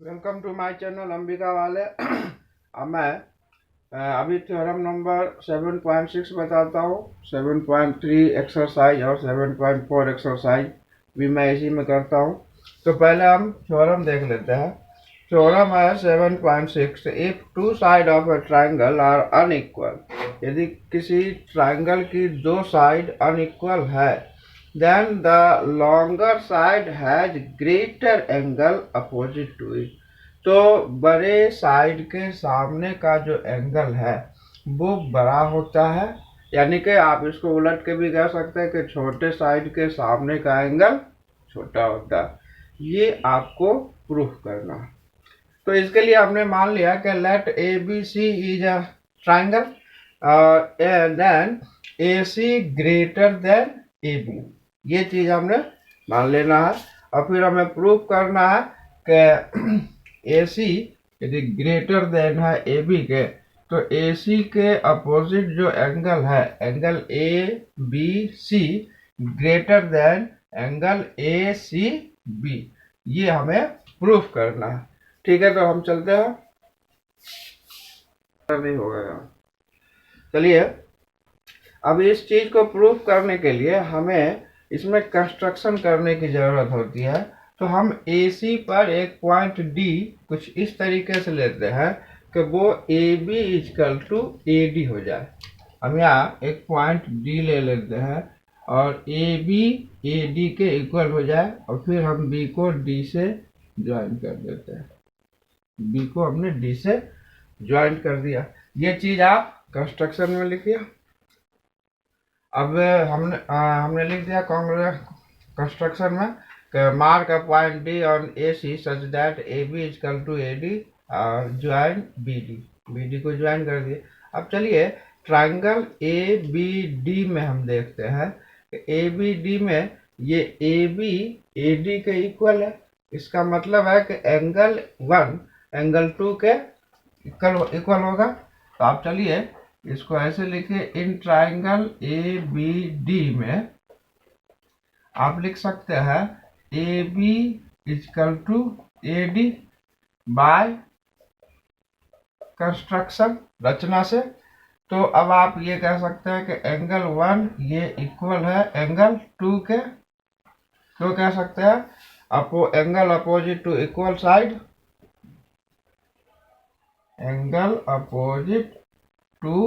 Welcome to my channel Ambika वाले। अब मैं अभी थ्योरम नंबर 7.6 बताता हूँ। 7.3 एक्सरसाइज और 7.4 एक्सरसाइज भी मैं इसी में करता हूँ। तो पहले हम थ्योरम देख लेते हैं। थ्योरम है 7.6। If two side of a triangle are unequal, यदि किसी ट्राइंगल की दो साइड अनइक्वल है, then the longer side has greater angle opposite to it। तो बड़े साइड के सामने का जो एंगल है वो बड़ा होता है, यानी कि आप इसको उलट के भी कह सकते हैं कि छोटे साइड के सामने का एंगल छोटा होता है। ये आपको प्रूफ करना है। तो इसके लिए हमने मान लिया कि let A B C is a triangle, then A C greater than A B. ये चीज हमने मान लेना है और फिर हमें प्रूफ करना है कि ए सी यदि ग्रेटर देन है ए बी के, तो ए सी के अपोजिट जो एंगल है, angle A B C greater than angle A C B, ये हमें प्रूफ करना है। ठीक है, तो हम चलते हैं। नहीं होगा यार, चलिए। अब इस चीज को प्रूफ करने के लिए हमें इसमें कंस्ट्रक्शन करने की जरूरत होती है। तो हम AC पर एक पॉइंट D कुछ इस तरीके से लेते हैं कि वो AB इक्वल टू AD हो जाए। हम यहाँ एक पॉइंट D ले लेते हैं और AB AD के इक्वल हो जाए, और फिर हम B को D से ज्वाइन कर देते हैं। B को हमने D से ज्वाइन कर दिया। ये चीज आप कंस्ट्रक्शन में लिखिए। अब हमने लिख दिया कंस्ट्रक्शन में कि mark a point D on A C such that A B is equal to A D और ज्वाइन बी डी को ज्वाइन कर दिए। अब चलिए ट्राइंगल ए बी डी में हम देखते हैं कि ए बी डी में ये ए बी ए डी के इक्वल है। इसका मतलब है कि एंगल 1 एंगल 2 के इक्वल होगा। तो आप चलिए इसको ऐसे लिखिए, in triangle A B D में आप लिख सकते हैं A B is equal to A D by construction, रचना से। तो अब आप ये कह सकते हैं कि एंगल 1 ये इक्वल है एंगल 2 के। तो कह सकते हैं angle opposite to equal side, angle opposite to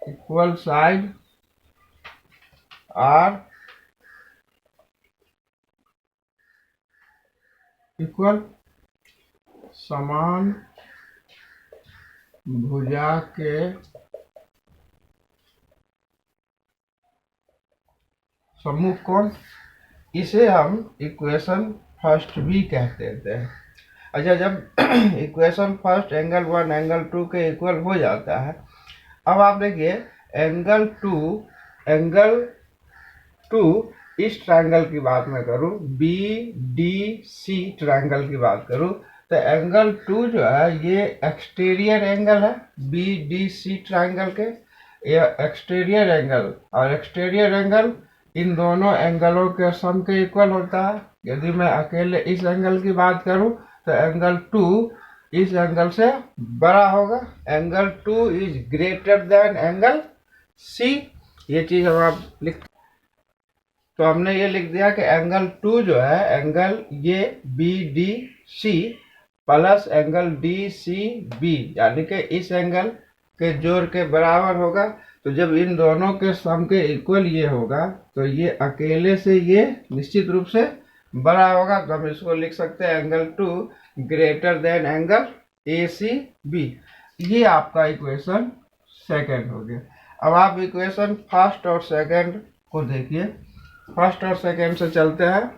equal side are equal, समान भुजा के सम्मुख कोण। इसे हम इक्वेशन फर्स्ट भी कहते हैं। अच्छा, जब इक्वेशन फर्स्ट एंगल 1 एंगल 2 के इक्वल हो जाता है, अब आप देखिए एंगल 2 इस ट्रायंगल की बात मैं करूं, बी डी सी ट्रायंगल की बात करूं, तो एंगल 2 जो है ये एक्सटीरियर एंगल है बी डी सी ट्रायंगल के। ये एक्सटीरियर एंगल और एक्सटीरियर एंगल इन दोनों एंगलों के सम के इक्वल होता है। यदि मैं अकेले इस एंगल की बात करूं तो एंगल 2 इस एंगल से बड़ा होगा। Angle 2 is greater than angle C. ये चीज हम आप लिख, तो हमने ये लिख दिया कि एंगल 2 जो है एंगल ये B D C plus angle D C B, यानी कि इस एंगल के जोड़ के बराबर होगा। तो जब इन दोनों के सम के इक्वल ये होगा तो ये अकेले से ये निश्चित रूप से बड़ा होगा। तो हम इसको लिख सकते हैं angle 2 greater than angle A C B. ये आपका इक्वेशन सेकंड हो गया। अब आप इक्वेशन फर्स्ट और सेकंड को देखिए। फर्स्ट और सेकंड से चलते हैं।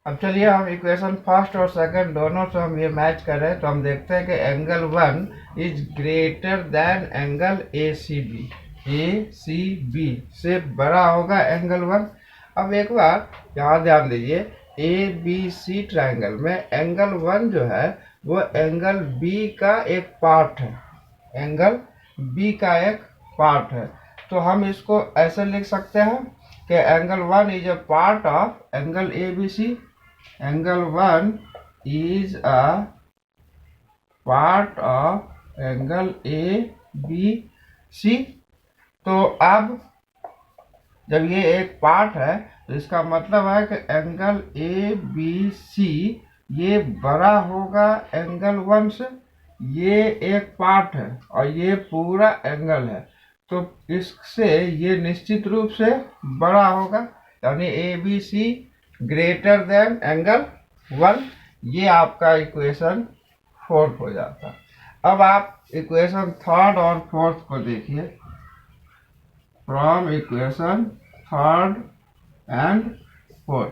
अब चलिए हम इक्वेशन फर्स्ट और सेकंड दोनों से हम ये मैच करें तो हम देखते हैं कि angle 1 is greater than angle A C B से बड़ा होगा एंगल 1। अब एक बार यहाँ ध्यान दीजिए, ए बी सी ट्रायंगल में एंगल 1 जो है वो एंगल बी का एक पार्ट है, एंगल बी का एक पार्ट है। तो हम इसको ऐसे लिख सकते हैं कि angle 1 is a part of angle A B C. Angle 1 is a part of angle A B C. तो अब जब ये एक पार्ट है तो इसका मतलब है कि एंगल ए बी सी ये बड़ा होगा एंगल 1 से। ये एक पार्ट है और ये पूरा एंगल है, तो इससे ये निश्चित रूप से बड़ा होगा, यानी A B C greater than angle 1। ये आपका इक्वेशन 4 हो जाता। अब आप इक्वेशन 3 और 4 को देखिए। फ्रॉम इक्वेशन 3 एंड 4,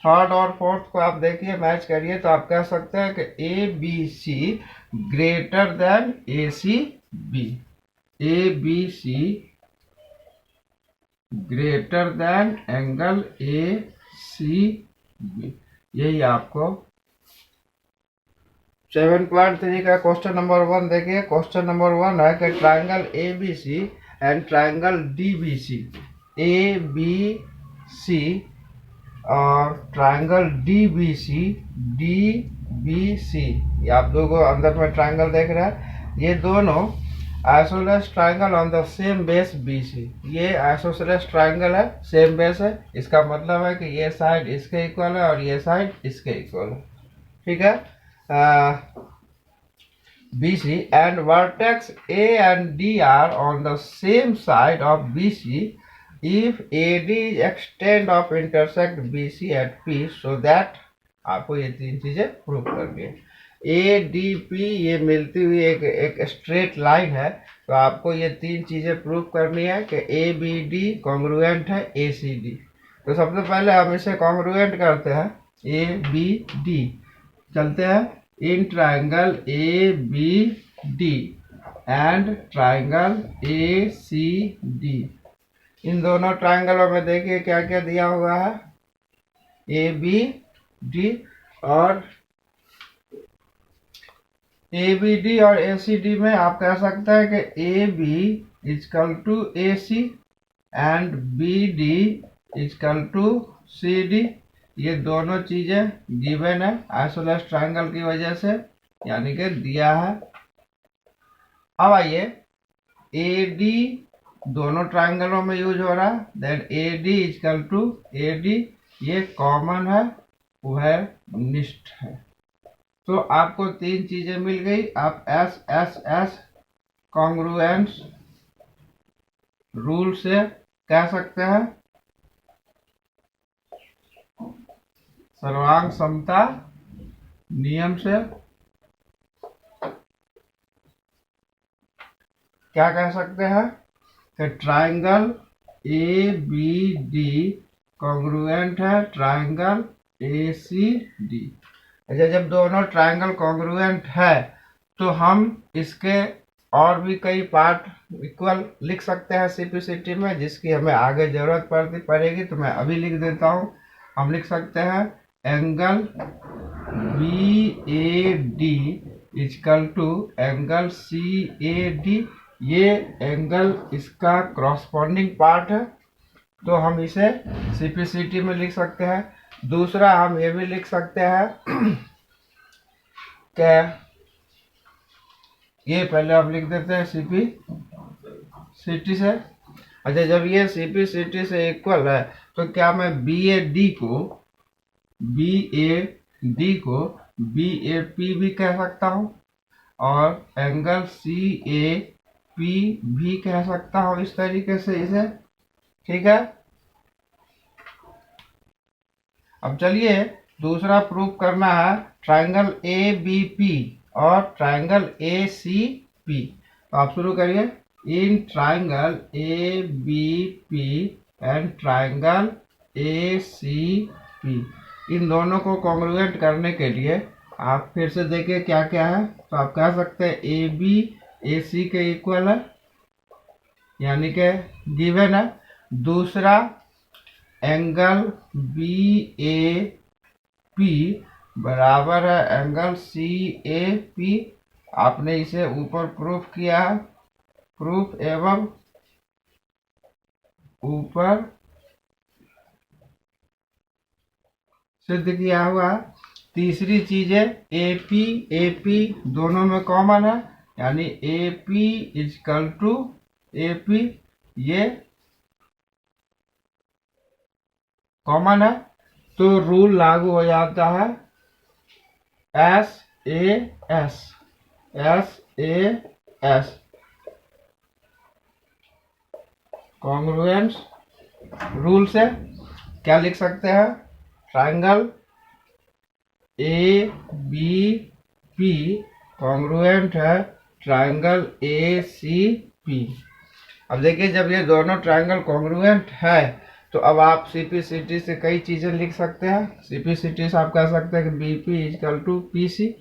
3 और 4 को आप देखिए, मैच करिए, तो आप कह सकते हैं कि A B C greater than A C B. A B C greater than angle A C B. यही आपको 7.3 का क्वेश्चन नंबर 1 देखिए। क्वेश्चन नंबर 1 है कि triangle A B C and triangle D B C. A B C और triangle D B C, ये आप लोगों अंदर में ट्राइंगल देख रहे हैं, ये दोनों isosceles triangle on the same base B C. ये आइसोसेलेस ट्राइंगल है, सेम बेस है। इसका मतलब है कि ये साइड इसके इक्वल है और ये साइड इसके इक्वल है। ठीक है। BC and vertex A and D are on the same side of BC if AD is extent of intersect BC at P, so that आपको ये तीन चीजें प्रूव करनी है। ADP ये मिलती हुई एक स्ट्रेट लाइन है, तो आपको ये तीन चीजें प्रूव करनी है कि ABD कॉन्ग्रुएंट है ACD। तो सबसे पहले हम इसे कॉन्ग्रुएंट करते हैं। ABD चलते हैं in triangle A B D and triangle A C D. इन दोनों ट्राइंगलों में देखिए क्या क्या दिया हुआ है, ए बी डी। और ए बी डी और ए सी डी में आप कह सकते हैं कि A B is equal to A C and B D equal to C D. ये दोनों चीजें गिवन है आइसोसेलेस ट्राइंगल की वजह से, यानी कि दिया है। अब आइए, ए डी दोनों ट्राइंगलों में यूज हो रहा है, then A D equal to A D, ये कॉमन है, वह निष्ठ है। तो आपको तीन चीजें मिल गई। आप S S S congruence rule से कह सकते हैं, सर्वांग समता नियम से क्या कह सकते हैं कि triangle A B D congruent है ट्राइंगल ए सी डी। अच्छा, जब दोनों ट्राइंगल कॉन्ग्रुएंट है तो हम इसके और भी कई पार्ट इक्वल लिख सकते हैं सीपीसीटी में, जिसकी हमें आगे जरूरत पड़ेगी, तो मैं अभी लिख देता हूँ। हम लिख सकते हैं angle B A D equal to angle C A D. ये एंगल इसका क्रॉसपॉन्डिंग पार्ट है, तो हम इसे सीपीसीटी में लिख सकते हैं। दूसरा हम ये भी लिख सकते हैं कि ये पहले हम लिख देते हैं सीपीसीटी से। अच्छा, जब ये सीपीसीटी से इक्वल है तो क्या मैं बी ए डी को बी ए पी भी कह सकता हूँ और एंगल सी ए पी भी कह सकता हूँ, इस तरीके से इसे। ठीक है। अब चलिए दूसरा प्रूफ करना है, ट्राइंगल ए बी पी और ट्राइंगल ए सी पी। तो आप शुरू करिए। In triangle A B P and triangle A C P, इन दोनों को कॉन्ग्रुएंट करने के लिए आप फिर से देखिए क्या क्या है। तो आप कह सकते हैं ए बी ए सी के इक्वल है, यानी कि गिवन है। दूसरा एंगल बी ए पी बराबर है एंगल सी ए पी। आपने इसे ऊपर प्रूफ किया है, प्रूफ एवं ऊपर सिद्ध किया हुआ है। तीसरी चीज है AP दोनों में कॉमन है, यानी AP इजकल टू AP, ये कॉमन है, तो रूल लागू हो जाता है SAS कॉन्ग्रुएंस रूल से। क्या लिख सकते हैं? ट्रायंगल ABP कॉन्ग्रुएंट है ट्रायंगल ACP। अब देखिए, जब ये दोनों ट्रायंगल कॉन्ग्रुएंट है तो अब आप CPCT से कई चीजें लिख सकते हैं। CPCT से आप कह सकते हैं कि BP equal to PC,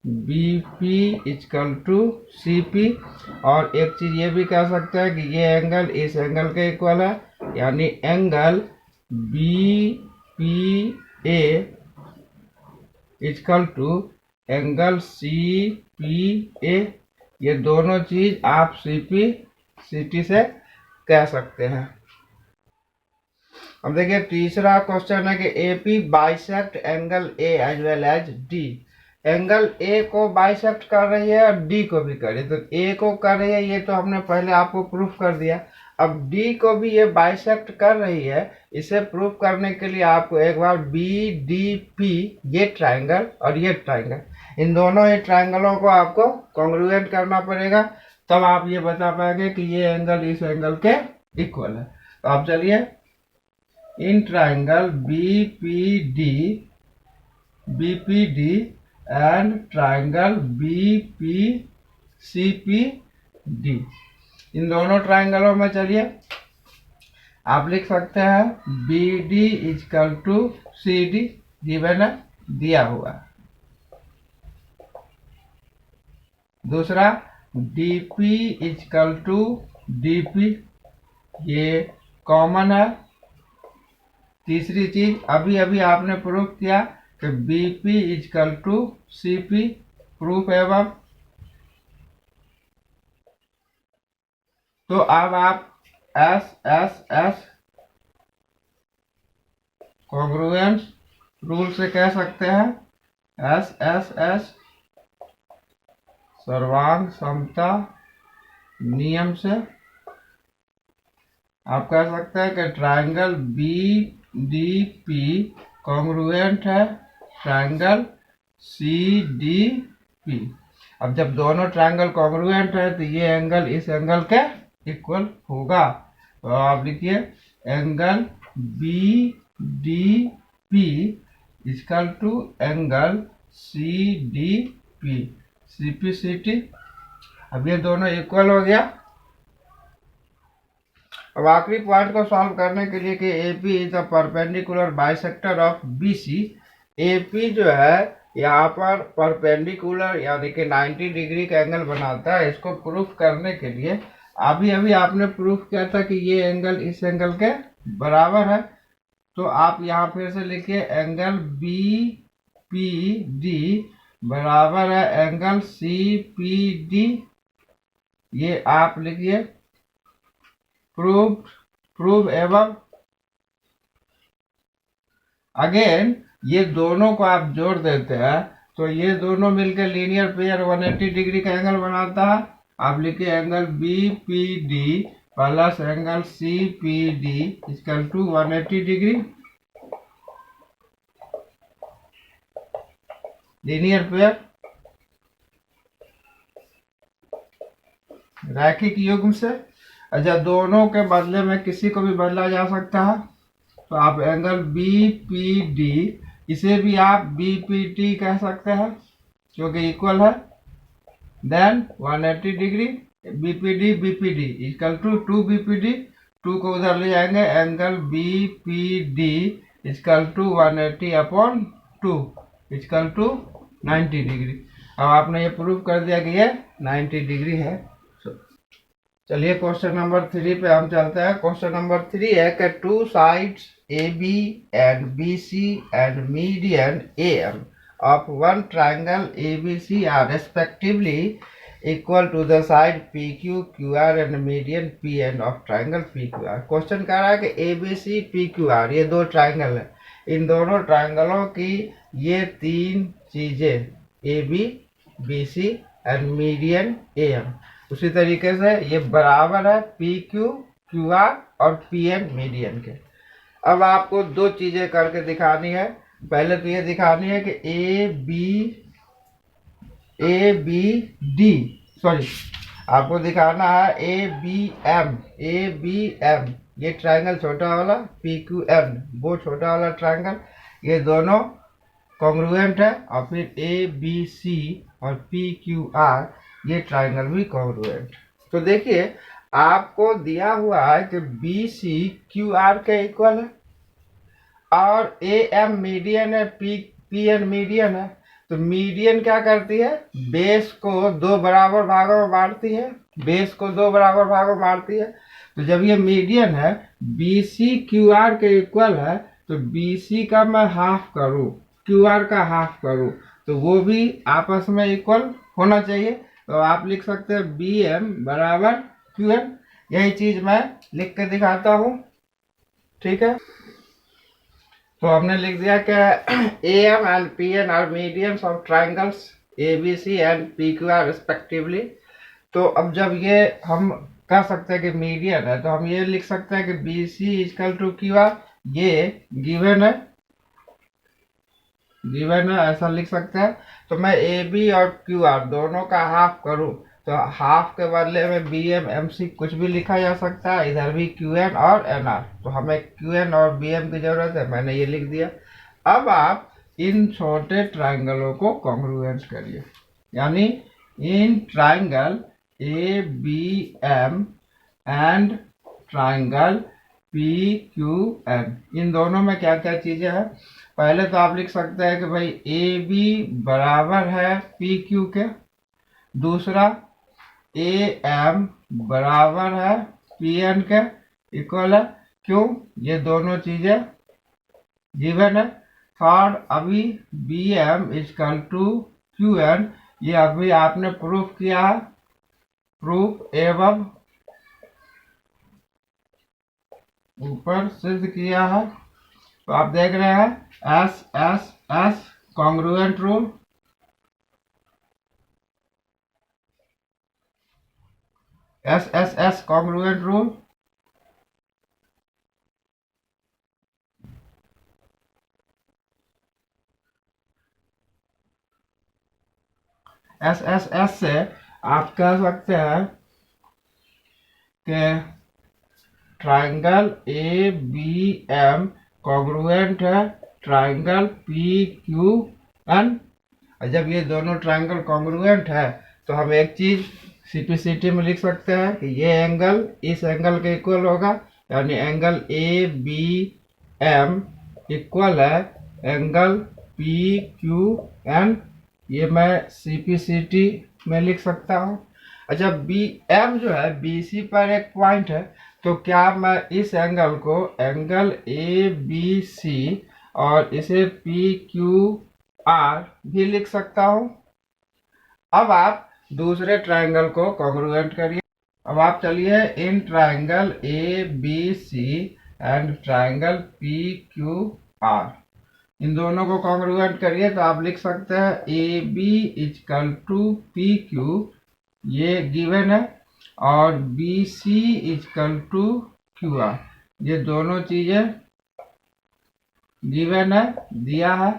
BP equal to CP, और एक चीज ये भी कह सकते हैं कि ये एंगल इस एंगल के इक्वल है, यानी angle BPA equal to angle CPA। ये दोनों चीज आप CPCT से कह सकते हैं। अब देखिए, तीसरा क्वेश्चन है कि AP bisect angle A as well as D। Angle A को बाइसेक्ट कर रही है और D को भी कर रही है। तो A को कर रही है, ये तो हमने पहले आपको प्रूफ कर दिया। अब D को भी ये बाइसेक्ट कर रही है। इसे प्रूफ करने के लिए आपको एक बार BDP, ये ट्रायंगल और ये ट्रायंगल, इन दोनों ही ट्रायंगलों को आपको कॉन्ग्रुएंट करना पड़ेगा, तब आप ये बता पाएंगे कि ये एंगल इस एंगल के इक्वल है। तो आप चलिए, in triangle BPD and triangle BPCPD, इन दोनों ट्रायंगलों में चलिए आप लिख सकते हैं BD equal to CD, given है, दिया हुआ है। दूसरा DP इजकल टू DP, ये कॉमन है। तीसरी चीज, अभी अभी आपने प्रूफ किया कि BP equal to CP, proof एवं। तो अब आप SSS कॉन्ग्रुएंस रूल से कह सकते हैं, SSS सर्वांग समता नियम से आप कह सकते हैं कि ट्रायंगल BDP कॉन्ग्रुएंट है ट्रायंगल CDP। अब जब दोनों ट्रायंगल कॉन्ग्रुएंट है तो ये एंगल इस एंगल के इक्वल होगा। तो आप लिखिए angle BDP equal to angle CDP, CPCT। अब ये दोनों इक्वल हो गया। अब आखिरी पॉइंट को सॉल्व करने के लिए कि AP is the perpendicular bisector of BC। AP जो है यहाँ पर परपेंडिकुलर यानी कि 90 डिग्री का एंगल बनाता है। इसको प्रूफ करने के लिए अभी अभी आपने प्रूफ किया था कि ये एंगल इस एंगल के बराबर है। तो आप यहाँ फिर से लिखिए एंगल BPD बराबर है एंगल CPD। ये आप लिखिए प्रूव एवं। अगेन ये दोनों को आप जोड़ देते हैं तो ये दोनों मिलकर लीनियर पेयर 180 डिग्री का एंगल बनाता है। आप लिखिए angle BPD plus angle CPD equal to 180 degree, linear pair रैखिक युग्म से। अच्छा, दोनों के बदले में किसी को भी बदला जा सकता है। तो आप एंगल BPD, इसे भी आप BPT कह सकते हैं क्योंकि इक्वल है। Then 180 degree BPD equal to 2BPD, 2 को उधर ले जाएंगे, angle BPD equal to 180 upon 2 equal to 90 degree. अब आपने ये प्रूव कर दिया कि ये 90 डिग्री है। चलिए क्वेश्चन नंबर 3 पे हम चलते हैं। क्वेश्चन नंबर 3 है कि two sides AB and BC and median AM of one triangle ABC are respectively equal to the side PQ, QR and median PN of triangle PQR। Question कह रहा है कि ABC PQR ये दो triangle है। इन दोनों ट्रायंगलों की ये तीन चीजें A B, B C and median A M, उसी तरीके से ये बराबर है पी क्यू, क्यू आर और पी एन मीडियन के। अब आपको दो चीजें करके दिखानी है। पहले तो ये दिखानी है कि ए बी डी, सॉरी, आपको दिखाना है ए बी एम, ये ट्रायंगल छोटा वाला, पी क्यू एन वो छोटा वाला ट्रायंगल, ये दोनों कॉन्ग्रुएंट है। और फिर ए बी सी और पी क्यू आर ये ट्रायंगल भी कॉन्ग्रुएंट। तो देखिए आपको दिया हुआ है कि बी सी क्यू आर के इक्वल है और ए एम मीडियन है, पी एन मीडियन है। तो मीडियन क्या करती है, बेस को दो बराबर भागों में बांटती है, बेस को दो बराबर भागों में बांटती है। तो जब ये मीडियन है, बी सी क्यू आर के इक्वल है, तो बी सी का मैं हाफ करूँ, क्यू आर का हाफ करूँ, तो वो भी आपस में इक्वल होना चाहिए। तो आप लिख सकते हैं बी एम बराबर क्यू एम। यही चीज मैं लिख के दिखाता हूँ, ठीक है। तो हमने लिख दिया कि A M and P N are medians of triangles A B C and P Q R respectively. तो अब जब ये हम कह सकते हैं कि मीडियन है, तो हम ये लिख सकते हैं कि B C is equal to Q R, ये गिवन है, ऐसा लिख सकते हैं। तो मैं ए बी और क्यू आर दोनों का हाफ करूं, तो हाफ के बदले में बी एम एम सी कुछ भी लिखा जा सकता है, इधर भी क्यू एन और एन आर। तो हमें क्यू एन और बी एम की जरूरत है, मैंने ये लिख दिया। अब आप इन छोटे ट्राइंगलों को कॉन्ग्रुएंट करिए, यानी in triangle A B M and triangle P Q N, इन दोनों में क्या क्या चीजें हैं। पहले तो आप लिख सकते हैं कि भाई ए बी बराबर है पी क्यू के, दूसरा ए एम बराबर है पी एन के इक्वल है, क्यों, ये दोनों चीजें गिवन है। थर्ड, अभी B M is equal to Q N, ये अभी आपने प्रूफ किया है, प्रूफ एवं ऊपर सिद्ध किया है। तो आप देख रहे हैं S S S congruent rule, S S S congruent rule. S S S से आप कह सकते हैं कि triangle A B M congruent है ट्राइंगल पी क्यू एन। और जब ये दोनों ट्राइंगल कॉन्ग्रुएंट है, तो हम एक चीज सीपीसीटी में लिख सकते हैं कि ये एंगल इस एंगल के इक्वल होगा, यानी angle A B M equal है एंगल पी क्यू एन। ये मैं सीपीसीटी में लिख सकता हूँ। अच्छा, बी एम जो है बी सी पर एक पॉइंट है, तो क्या मैं इस एंगल को एंगल ए बी सी और इसे पी क्यू आर भी लिख सकता हूं। अब आप दूसरे ट्रायंगल को कॉन्ग्रुएंट करिए। अब आप चलिए in triangle A B C and triangle P Q R, इन दोनों को कॉन्ग्रुएंट करिए। तो आप लिख सकते हैं A B is equal to P Q, ये गिवन है, और B C is equal to Q R, ये दोनों चीजें गिवन है, दिया है।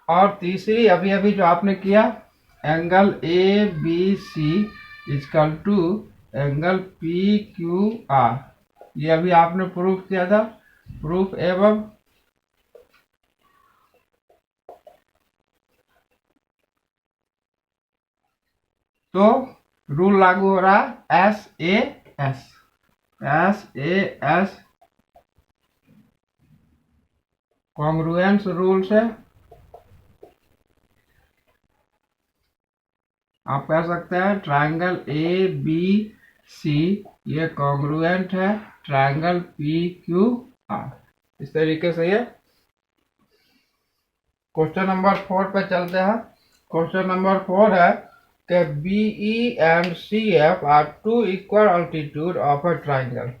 और तीसरी अभी अभी जो आपने किया, angle A B C is equal to angle P Q R, ये अभी आपने प्रूफ किया था, प्रूफ एवं तो रूल लागू हो रहा है S A S congruence rule से। आप कह सकते हैं ट्रायंगल ए बी सी ये कॉन्ग्रुएंट है ट्रायंगल पी क्यू आर, इस तरीके से ये। क्वेश्चन नंबर 4 पे चलते हैं। क्वेश्चन नंबर 4 है कि B E and C F are two equal altitude of a triangle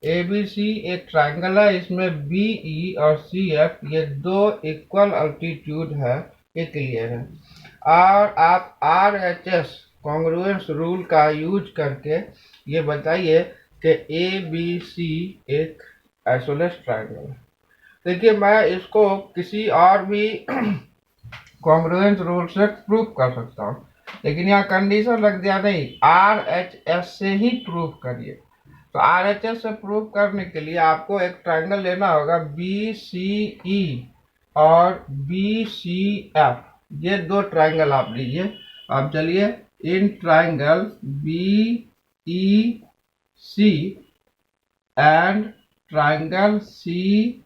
A B C एक ट्राइंगल है, इसमें बी ई और सी एफ ये दो इक्वल अल्टीट्यूड है, ये क्लियर है। और आप are H S congruence rule का यूज करके ये बताइए कि ए बी सी एक आइसोलेस ट्राइंगल है। देखिए मैं इसको किसी और भी कॉन्ग्रुएंस रूल से प्रूव कर सकता हूँ, लेकिन यहाँ कंडीशन रख दिया नहीं, आर एच एस से ही प्रूव करिए। तो आर एच एस से प्रूव करने के लिए आपको एक ट्राइंगल लेना होगा बी सी ई और बी सी एफ, ये दो ट्राइंगल आप लीजिए। अब चलिए in triangle B E C and triangle C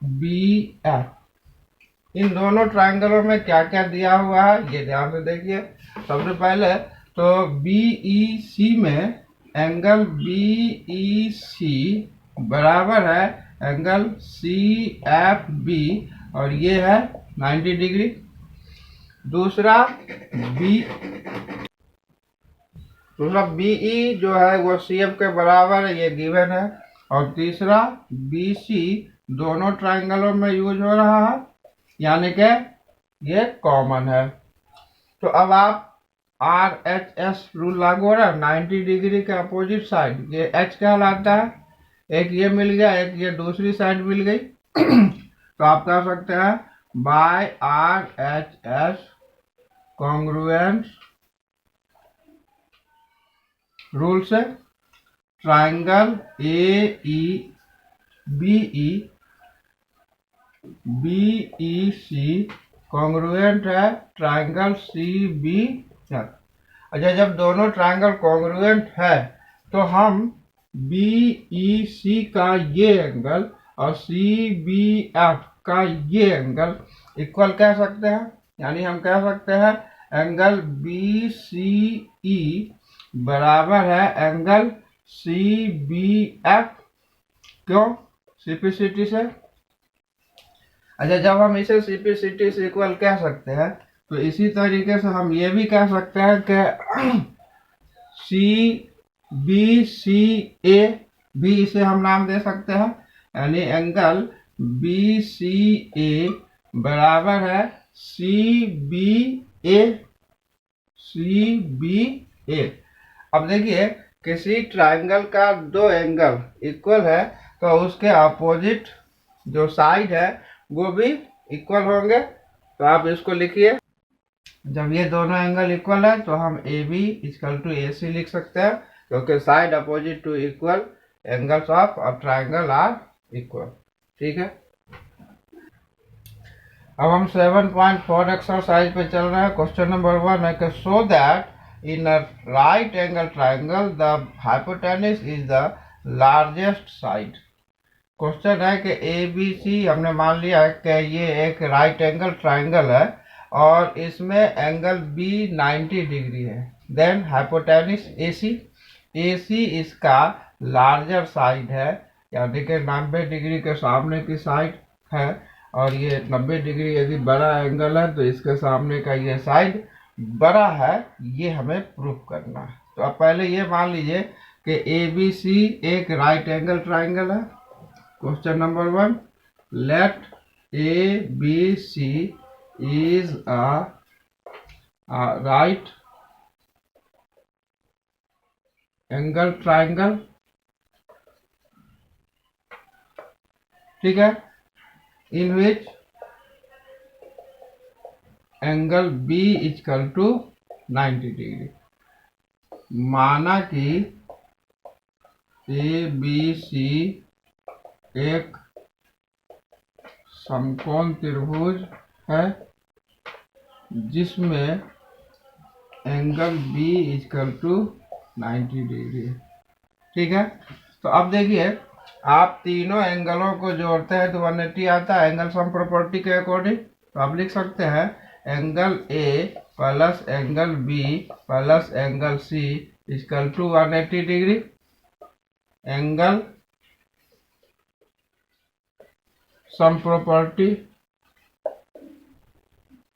B F, इन दोनों ट्राइंगलों में क्या क्या दिया हुआ है ये ध्यान से देखिए। सबसे पहले तो बी ई सी में एंगल बी ई सी बराबर है एंगल सी एफ बी और ये है 90 डिग्री। दूसरा बीई जो है वो सी एफ के बराबर है, ये गिवन है। और तीसरा बी सी दोनों ट्राइंगलों में यूज हो रहा है, यानी कि ये कॉमन है। तो अब आप आर एच एस रूल लागू हो रहा है, 90 डिग्री के अपोजिट साइड ये एच कहलाता है, एक ये मिल गया, एक ये दूसरी साइड मिल गई। तो आप कह सकते हैं by R H S congruence rule से triangle A E B E C congruent है ट्राइंगल सी बी एफ। अच्छा, जब दोनों ट्राइंगल कॉन्ग्रुएंट है तो हम बी ई सी का ये एंगल और सी बी एफ का ये एंगल इक्वल कह सकते हैं, यानी हम कह सकते हैं एंगल बी सी ई बराबर है एंगल सी बी एफ। क्यों? सिंप्लिसिटी से। अच्छा, जब हम इसे सिंप्लिसिटी से इक्वल कह सकते हैं तो इसी तरीके से हम ये भी कह सकते हैं कि सी बी सी ए भी इसे हम नाम दे सकते हैं, यानी एंगल बी सी ए बराबर है सी बी ए। अब देखिए किसी ट्राइंगल का दो एंगल इक्वल है तो उसके अपोजिट जो साइड है वो भी इक्वल होंगे। तो आप इसको लिखिए, जब ये दोनों एंगल इक्वल है तो हम A B equal to A C लिख सकते हैं, क्योंकि side opposite to equal angles of a triangle are equal. ठीक है, अब हम 7.4 एक्सरसाइज पे चल रहे हैं। क्वेश्चन नंबर 1 है कि so that in a right angle triangle the hypotenuse is the largest side. Question है कि ए बी सी हमने मान लिया है कि ये एक राइट एंगल ट्राइंगल है और इसमें एंगल बी 90 डिग्री है। देन हाइपोटेन्यूज ए सी इसका लार्जर साइड है, यानी कि 90 डिग्री के सामने की साइड है, और ये 90 डिग्री यदि बड़ा एंगल है तो इसके सामने का ये साइड बड़ा है, ये हमें प्रूव करना है। तो अब पहले ये मान लीजिए कि ए बी सी एक राइट एंगल ट्राइंगल है। Question number 1, let A B C is a right angle triangle. ठीक है, in which angle B equal to 90 degree. माना कि ए बी सी एक समकोण त्रिभुज है जिसमें angle B equal to 90 degree. ठीक है, तो अब देखिए आप तीनों एंगलों को जोड़ते हैं तो 180 आता है एंगल सम प्रॉपर्टी के अकॉर्डिंग। तो आप लिख सकते हैं angle A plus angle B plus angle C equal to 180 degree. Angle sum property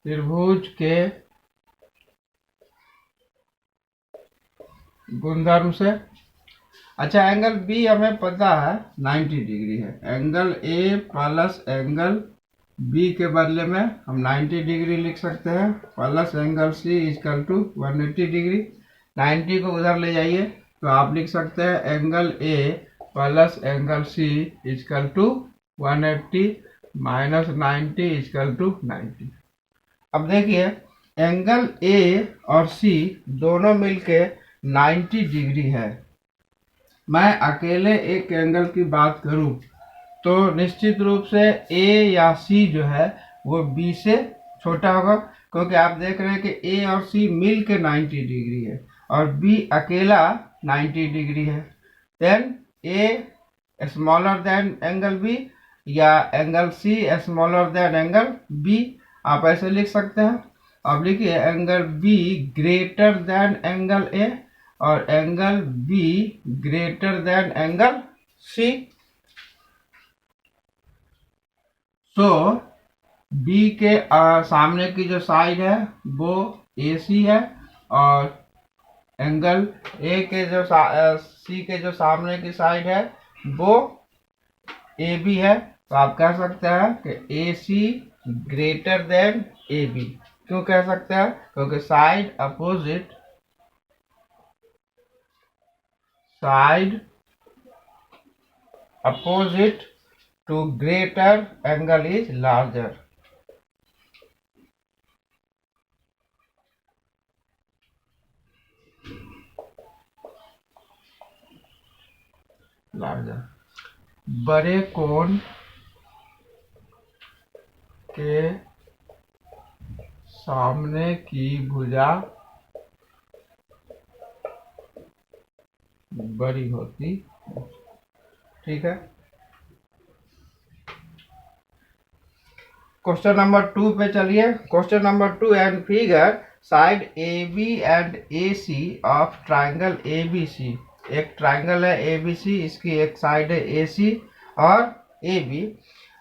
त्रिभुज के गुणधर्म से। अच्छा, एंगल बी हमें पता है 90 डिग्री है। Angle A plus angle B के बदले में हम 90 डिग्री लिख सकते हैं, plus angle C is equal to 180 degree. 90 को उधर ले जाइए तो आप लिख सकते हैं angle A plus angle C is equal to 180 minus 90 is equal to 90। अब देखिए, एंगल ए और सी दोनों मिलके 90 डिग्री है। मैं अकेले एक एंगल की बात करूं तो निश्चित रूप से ए या सी जो है वो बी से छोटा होगा, क्योंकि आप देख रहे हैं कि ए और सी मिल के 90 डिग्री है और बी अकेला 90 डिग्री है। Then A smaller than angle B या angle C smaller than angle B, आप ऐसे लिख सकते हैं। अब लिखिए angle B greater than angle A और angle B greater than angle C. So B के सामने की जो साइड है वो ए सी है और एंगल ए के जो सी के जो सामने की साइड है वो ए बी है। तो आप कह सकते हैं कि ए C greater than A B. क्यों कह सकते हैं? क्योंकि side opposite to greater angle is larger. बड़े कोण के सामने की भुजा बड़ी होती। ठीक है। क्वेश्चन नंबर 2 पे चलिए। Question number 2 and figure side A B and A C of triangle A B C. एक ट्राइंगल है ए बी सी, इसकी एक साइड है ए सी और A B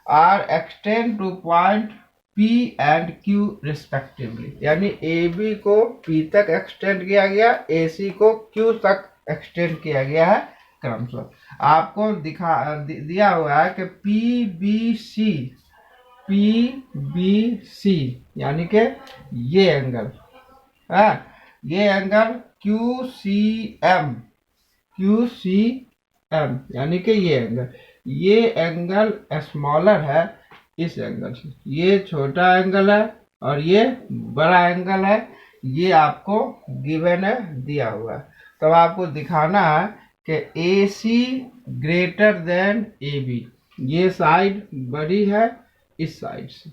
are extend to point P and Q respectively. यानी A B को P तक extend किया गया, ए सी को क्यू तक एक्सटेंड किया गया है क्रमशः। आपको दिया हुआ है कि पी बी सी यानी कि ये एंगल है, ये एंगल क्यू सी एम यानी कि ये एंगल स्मॉलर है इस एंगल से। ये छोटा एंगल है और ये बड़ा एंगल है, ये आपको गिवन है, दिया हुआ है। तब आपको दिखाना है कि ए C greater than A B. ये साइड बड़ी है इस साइड से,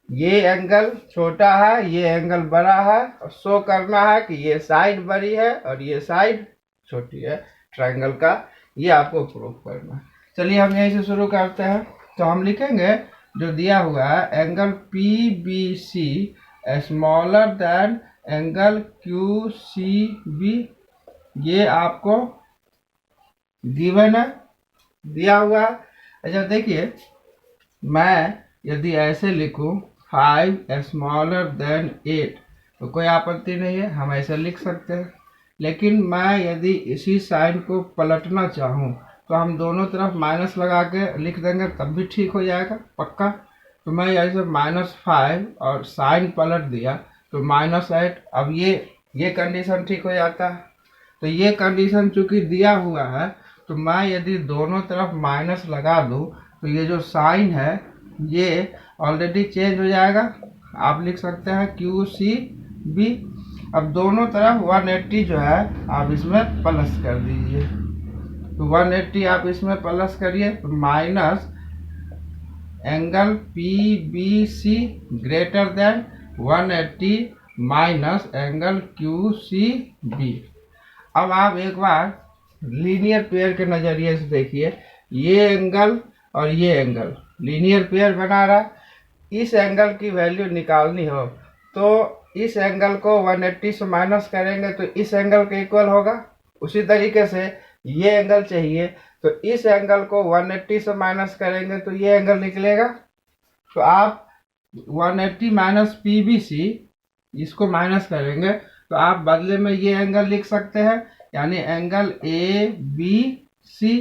ये एंगल छोटा है, ये एंगल बड़ा है, और शो करना है कि ये साइड बड़ी है और ये साइड छोटी है ट्रायंगल का। ये आपको प्रूव करना है। चलिए हम यहीं से शुरू करते हैं। तो हम लिखेंगे जो दिया हुआ है angle P B C smaller than angle Q C B. ये आपको गिवन है, दिया हुआ है। अच्छा देखिए, मैं यदि ऐसे लिखूं 5 स्मॉलर देन 8 तो कोई आपत्ति नहीं है, हम ऐसे लिख सकते हैं। लेकिन मैं यदि इसी साइन को पलटना चाहूं तो हम दोनों तरफ माइनस लगा के लिख देंगे, तब भी ठीक हो जाएगा पक्का। तो मैं ऐसे -5 और साइन पलट दिया तो -8। अब ये कंडीशन ठीक हो जाता है। तो ये कंडीशन चूंकि दिया हुआ है तो मैं यदि दोनों तरफ माइनस लगा दूं तो ये जो साइन है ये ऑलरेडी चेंज हो जाएगा। आप लिख सकते हैं क्यू सी बी। अब दोनों तरफ 180 जो है आप इसमें प्लस कर दीजिए। तो 180 आप इसमें प्लस करिए तो minus angle P B C greater than 180 minus angle Q C B. अब आप एक बार लीनियर पेयर के नज़रिए से देखिए, ये एंगल और ये एंगल लीनियर पेयर बना रहा। इस एंगल की वैल्यू निकालनी हो तो इस एंगल को 180 से माइनस करेंगे तो इस एंगल के इक्वल होगा। उसी तरीके से ये एंगल चाहिए तो इस एंगल को 180 से माइनस करेंगे तो ये एंगल निकलेगा। तो आप 180 माइनस पी बी सी इसको माइनस करेंगे तो आप बदले में ये एंगल लिख सकते हैं यानी एंगल ए बी सी।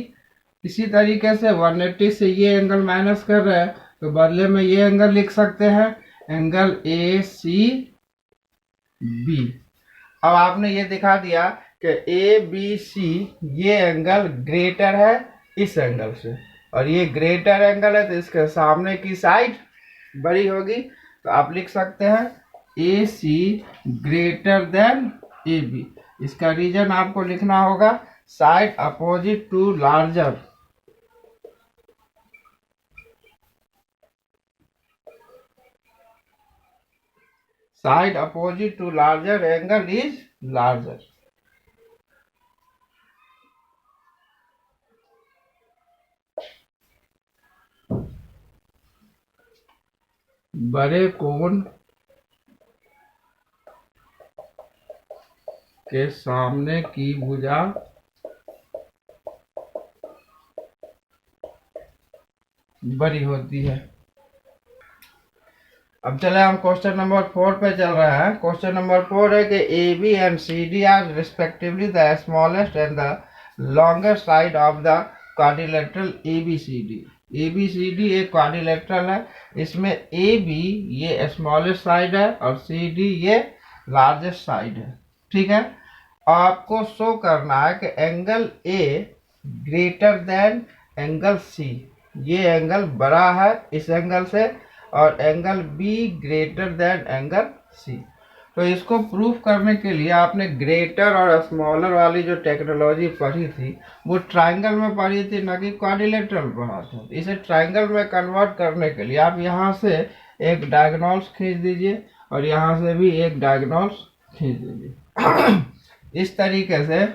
इसी तरीके से 180 से ये एंगल माइनस कर रहे हैं तो बदले में ये एंगल लिख सकते हैं, एंगल ए सी बी। अब आपने ये दिखा दिया कि ए बी सी ये एंगल ग्रेटर है इस एंगल से, और ये ग्रेटर एंगल है तो इसके सामने की साइड बड़ी होगी, तो आप लिख सकते हैं A C greater than A B. इसका रीजन आपको लिखना होगा side opposite to larger. Side opposite to larger angle is larger. बड़े कोण के सामने की भुजा बड़ी होती है। अब चले हम क्वेश्चन नंबर 4 पे चल रहे हैं। क्वेश्चन नंबर 4 है कि A B and C D are respectively the smallest and the longest side of the quadrilateral A B C D. A B C D एक क्वाड्रिलेटरल है, इसमें ए बी ये स्मॉलेस्ट साइड है और C D ये largest side है। ठीक है, आपको शो करना है कि angle A greater than angle C, ये एंगल बड़ा है इस एंगल से, और angle B greater than angle C. तो इसको प्रूफ करने के लिए आपने ग्रेटर और स्मॉलर वाली जो टेक्नोलॉजी पढ़ी थी वो ट्रायंगल में पढ़ी थी, ना कि क्वाड्रिलेटरल पढ़ा था। इसे ट्रायंगल में कन्वर्ट करने के लिए आप यहाँ से एक डायगोनल्स खींच दीजिए और यहाँ से भी एक डायगोनल्स खींच दीजिए। इस तरीके से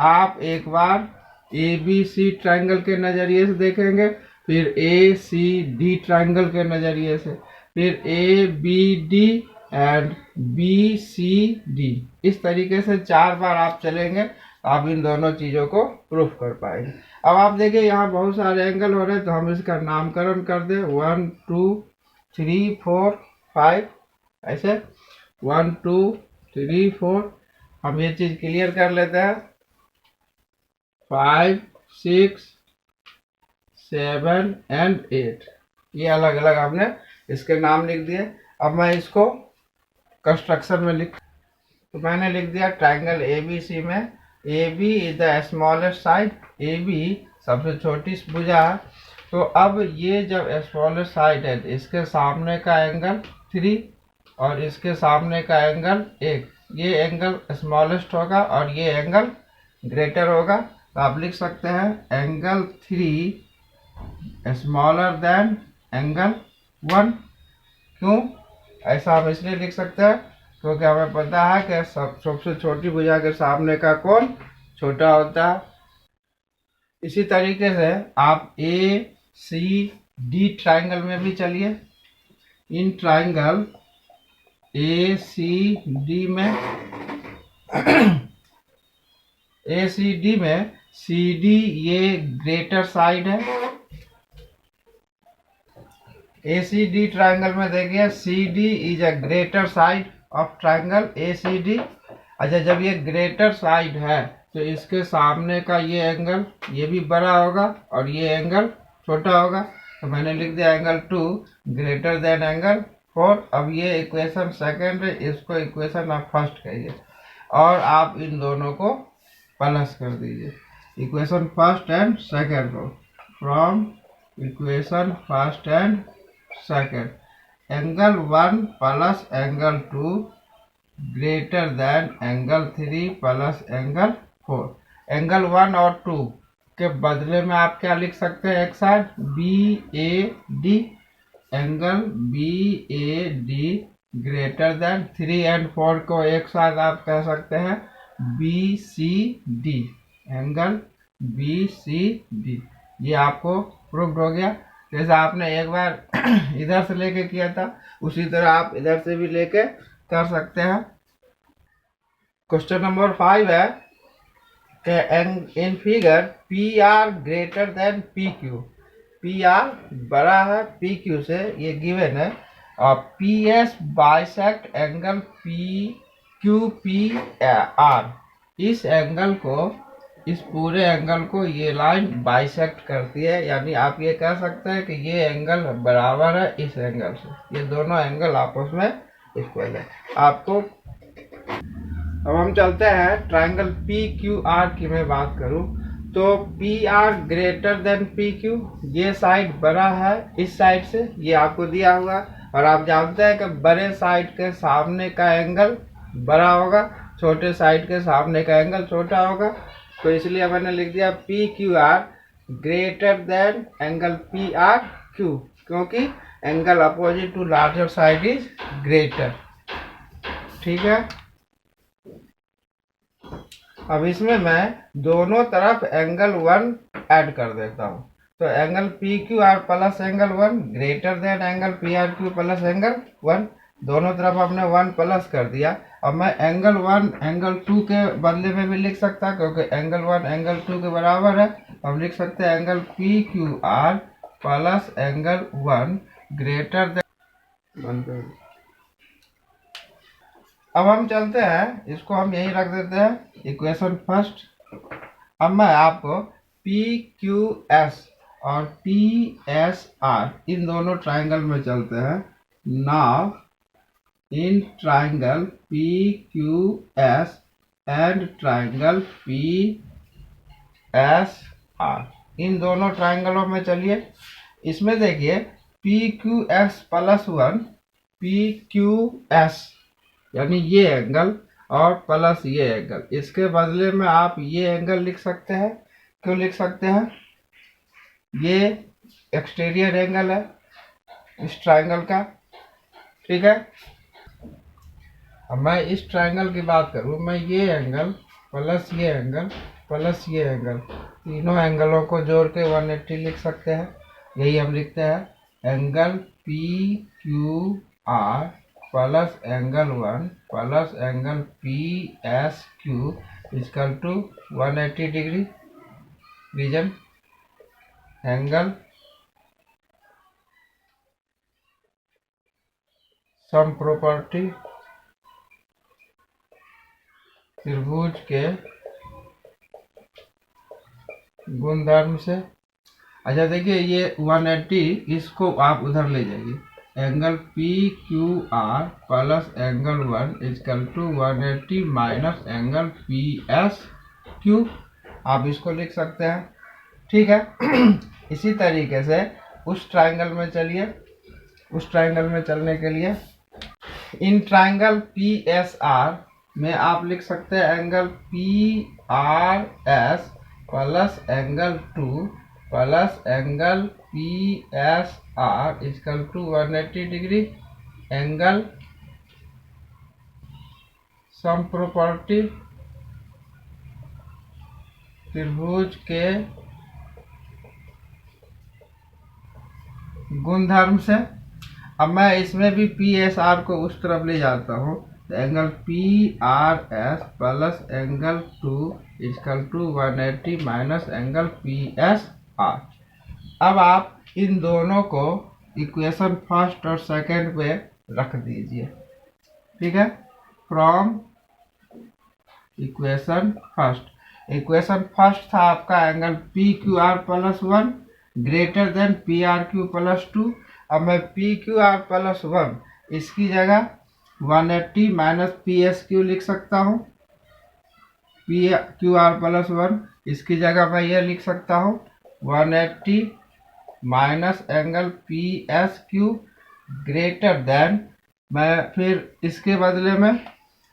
आप एक बार ए बी सी ट्रायंगल के नज़रिए से देखेंगे, फिर ए सी डी ट्रायंगल के नज़रिए से, फिर A B D and B C D. इस तरीके से 4 बार आप चलेंगे, आप इन दोनों चीज़ों को प्रूफ कर पाएंगे। अब आप देखिए यहाँ बहुत सारे एंगल हो रहे हैं, तो हम इसका नामकरण कर दें 1 2 3 4 5, ऐसे 1 2 3 4। हम ये चीज़ क्लियर कर लेते हैं, 5 6 7 एंड 8, ये अलग अलग हमने इसके नाम लिख दिए। अब मैं इसको कंस्ट्रक्शन में तो मैंने लिख दिया ट्रायंगल ए बी सी में A B is the smallest side, A B सबसे छोटी भुजा है। तो अब ये जब स्मॉलेस्ट साइड है तो इसके सामने का एंगल 3 और इसके सामने का एंगल 1, ये एंगल स्मॉलेस्ट होगा और ये एंगल ग्रेटर होगा। तो आप लिख सकते हैं एंगल 3 स्मॉलर देन एंगल 1। क्यों ऐसा हम इसलिए लिख सकते हैं क्योंकि हमें पता है कि सबसे छोटी भुजा के सामने का कोण छोटा होता है। इसी तरीके से आप ए सी डी ट्रायंगल में भी चलिए। In triangle A C D में ए सी डी में सी डी ये ग्रेटर साइड है। ए सी डी ट्रायंगल में देखिए C D is a greater side of triangle A C D. अच्छा, जब ये ग्रेटर साइड है तो इसके सामने का ये एंगल ये भी बड़ा होगा और ये एंगल छोटा होगा। तो मैंने लिख दिया एंगल 2 ग्रेटर देन एंगल 4। अब ये इक्वेशन सेकंड है, इसको इक्वेशन आप फर्स्ट कहिए और आप इन दोनों को प्लस कर दीजिए, इक्वेशन फर्स्ट एंड सेकंड को। From equation first and second, angle 1 plus angle 2 greater than angle 3 plus angle 4। Angle 1 और 2 के बदले में आप क्या लिख सकते हैं, एक side B A D, angle B A D greater than 3 and 4 को एक साथ आप कह सकते हैं B C D, angle B C D. ये आपको प्रूव्ड हो गया। जैसे आपने एक बार इधर से लेके किया था उसी तरह आप इधर से भी लेके कर सकते हैं। क्वेश्चन नंबर 5 है कि in figure P R greater then P Q, P R बड़ा है पी क्यू से, ये गिवन है। और P S bisect angle P Q P R, इस एंगल को, इस पूरे एंगल को ये लाइन बाइसेक्ट करती है, यानी आप ये कह सकते हैं कि ये एंगल बराबर है इस एंगल से। ये दोनों एंगल आपस में इक्वल है आपको। अब हम चलते हैं ट्राइंगल पी क्यू आर की मैं बात करूं तो P R greater then P Q, ये साइड बड़ा है इस साइड से, ये आपको दिया हुआ। और आप जानते हैं कि बड़े साइड के सामने का एंगल बड़ा होगा, छोटे साइड के सामने का एंगल छोटा होगा। तो इसलिए मैंने लिख दिया P Q R greater than angle P R Q, क्योंकि angle opposite to larger side is greater. ठीक है, अब इसमें मैं दोनों तरफ एंगल 1 ऐड कर देता हूँ। तो angle P Q R plus angle 1 greater than angle P R Q plus angle 1, दोनों तरफ हमने 1 प्लस कर दिया। अब मैं एंगल 1 एंगल 2 के बदले में भी लिख सकता, क्योंकि एंगल 1 एंगल 2 के बराबर है। हम लिख सकते हैं angle P Q R plus angle 1 greater than. अब हम चलते हैं, इसको हम यही रख देते हैं इक्वेशन फर्स्ट। अब मैं आपको पी क्यू एस और पी एस आर इन दोनों ट्राइंगल में चलते हैं। Now in triangle P Q S and triangle P S R, इन दोनों ट्राइंगलों में चलिए। इसमें देखिए P Q S plus 1 P Q S यानी ये एंगल और प्लस ये एंगल, इसके बदले में आप ये एंगल लिख सकते हैं। क्यों लिख सकते हैं? ये एक्सटीरियर एंगल है इस ट्रायंगल का। ठीक है, अब मैं इस ट्रायंगल की बात करूं, मैं ये एंगल प्लस ये एंगल प्लस ये एंगल, तीनों एंगलों को जोड़ के 180 लिख सकते हैं। यही हम लिखते हैं angle P Q R plus angle 1 plus angle P S Q equal to 180 degree. Reason angle sum property त्रिभुज के गुणधर्म से। अच्छा देखिए, ये 180 इसको आप उधर ले जाइए, angle P Q R plus angle 1 equal to 180 minus angle P S Q, आप इसको लिख सकते हैं। ठीक है इसी तरीके से उस ट्रायंगल में चलिए। उस ट्रायंगल में चलने के लिए in triangle P S R में आप लिख सकते हैं angle P R S plus angle 2 plus angle P S R equal to 180 degree. Angle sum property त्रिभुज के गुणधर्म से। अब मैं इसमें भी पी एस आर को उस तरफ ले जाता हूँ, तो angle P R S plus angle 2 equal to 180 minus angle P S R. अब आप इन दोनों को इक्वेशन फर्स्ट और सेकंड पे रख दीजिए। ठीक है, फ्रॉम इक्वेशन फर्स्ट था आपका angle P Q R plus 1 greater than P R Q plus 2। अब मैं पी क्यू आर प्लस 1 इसकी जगह 180 माइनस पी एस क्यू लिख सकता हूँ। पी क्यू आर प्लस 1 इसकी जगह मैं ये लिख सकता हूँ 180 minus angle P S Q greater than, मैं फिर इसके बदले में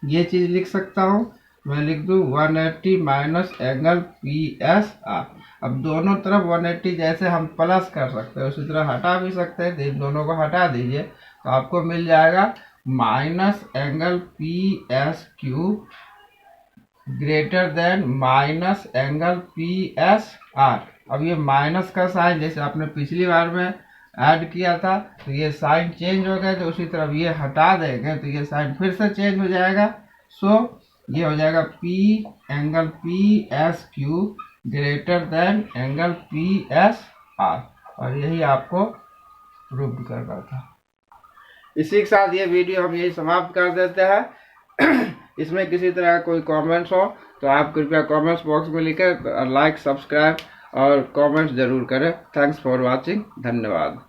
ये चीज़ लिख सकता हूँ, मैं लिख दूँ 180 minus angle P S R. अब दोनों तरफ 180 जैसे हम प्लस कर सकते हैं उसी तरह हटा भी सकते हैं, तो इन दोनों को हटा दीजिए तो आपको मिल जाएगा minus angle P S Q greater than minus angle P S R. अब ये माइनस का साइन जैसे आपने पिछली बार में ऐड किया था, तो ये साइन चेंज हो गया, तो उसी तरफ ये हटा देंगे तो ये साइन फिर से चेंज हो जाएगा। सो ये हो जाएगा P angle P S Q greater than angle P S are, और यही आपको प्रूव करना था। इसी के साथ ये वीडियो हम यही समाप्त कर देते हैं। इसमें किसी तरह का कोई कमेंट्स हो तो आप कृपया कमेंट्स बॉक्स में लिखें, लाइक, सब्सक्राइब और कमेंट्स जरूर करें। Thanks for watching. धन्यवाद।